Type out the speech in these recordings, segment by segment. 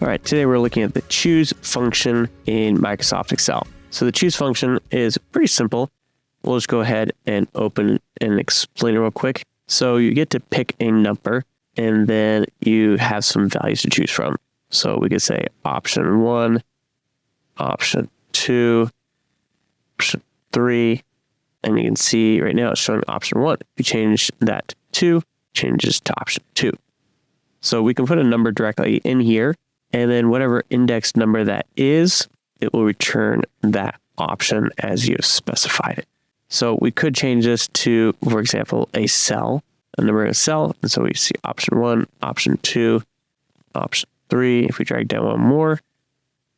All right, today we're looking at the choose function in Microsoft Excel. So the choose function is pretty simple. We'll just go ahead and open and explain it real quick. So you get to pick a number and then you have some values to choose from. So we could say option 1, option 2, option 3, and you can see right now it's showing option 1. If you change that to 2, changes to option 2. So we can put a number directly in here, and then whatever index number that is, it will return that option as you've specified it. So we could change this to, for example, a cell, a number in a cell. And so we see option 1, option 2, option 3. If we drag down one more,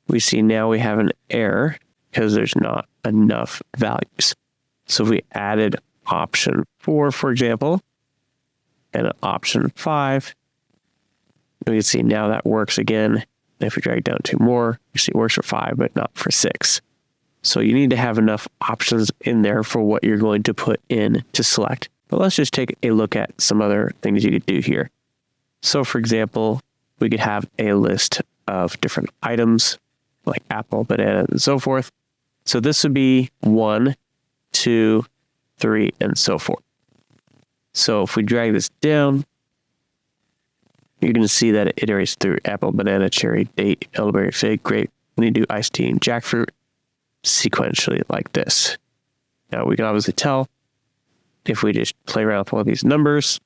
we see now we have an error because there's not enough values. So if we added option 4, for example, and option 5, we can see now that works again. If we drag down 2 more, you see it works for 5, but not for 6. So you need to have enough options in there for what you're going to put in to select. But let's just take a look at some other things you could do here. So for example, we could have a list of different items like apple, banana, and so forth. So this would be 1, 2, 3, and so forth. So if we drag this down, you're going to see that it iterates through apple, banana, cherry, date, elderberry, fig, grape, honeydew, iced tea, and jackfruit sequentially like this. Now we can obviously tell if we just play around with one of these numbers,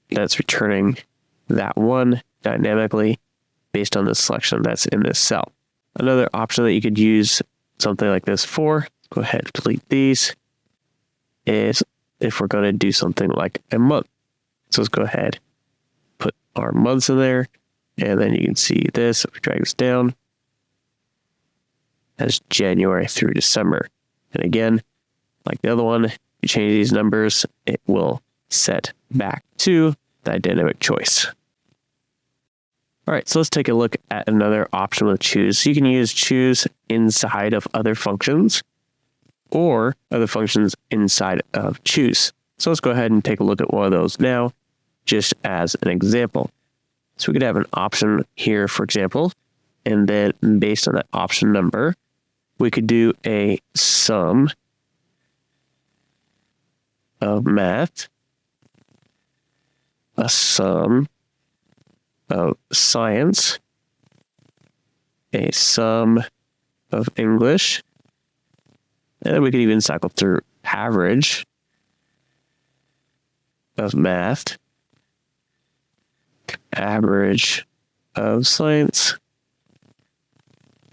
that's returning that one dynamically based on the selection that's in this cell. Another option that you could use something like this for, go ahead and delete these, is if we're going to do something like a month. So let's go ahead, put our months in there, and then you can see this, if we drag this down, as January through December. And again, like the other one, you change these numbers, it will set back to that dynamic choice. All right, so let's take a look at another option with choose. So you can use choose inside of other functions or other functions inside of choose. So let's go ahead and take a look at one of those now, just as an example. So we could have an option here, for example, and then based on that option number, we could do a sum of math, a sum of science, a sum of English, and then we could even cycle through average of math, average of science,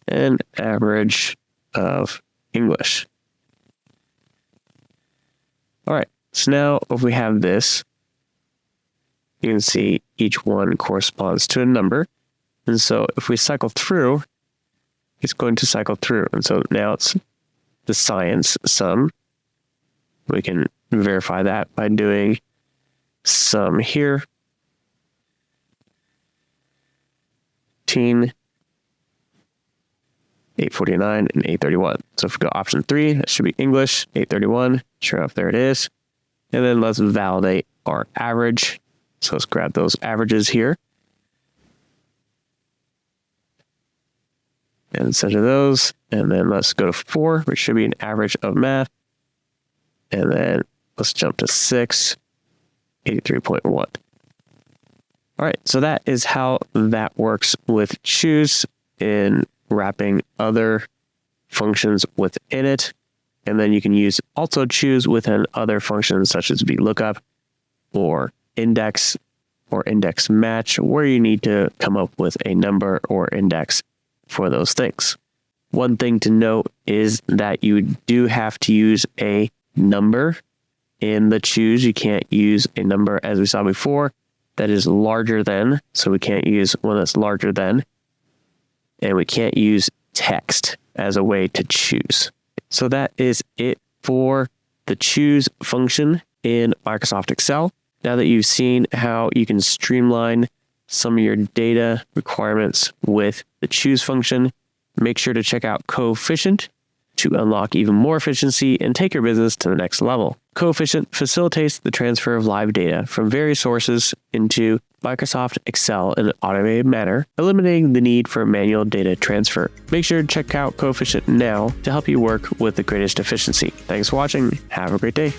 and average of English. All right, so now if we have this, you can see each one corresponds to a number. And so if we cycle through, it's going to cycle through. And so now it's the science sum. We can verify that by doing sum here. 849 and 831. So if we go option 3, that should be English, 831. Sure enough, there it is. And then let's validate our average. So let's grab those averages here and center those. And then let's go to 4, which should be an average of math. And then let's jump to 6, 83.1. All right, so that is how that works with choose in wrapping other functions within it. And then you can use also choose within other functions such as VLOOKUP or index or index match, where you need to come up with a number or index for those things. One thing to note is that you do have to use a number in the choose. You can't use a number, as we saw before, that is larger than. So we can't use one that's larger than. And we can't use text as a way to choose. So that is it for the choose function in Microsoft Excel. Now that you've seen how you can streamline some of your data requirements with the choose function, make sure to check out Coefficient to unlock even more efficiency and take your business to the next level. Coefficient facilitates the transfer of live data from various sources into Microsoft Excel in an automated manner, eliminating the need for manual data transfer. Make sure to check out Coefficient now to help you work with the greatest efficiency. Thanks for watching. Have a great day.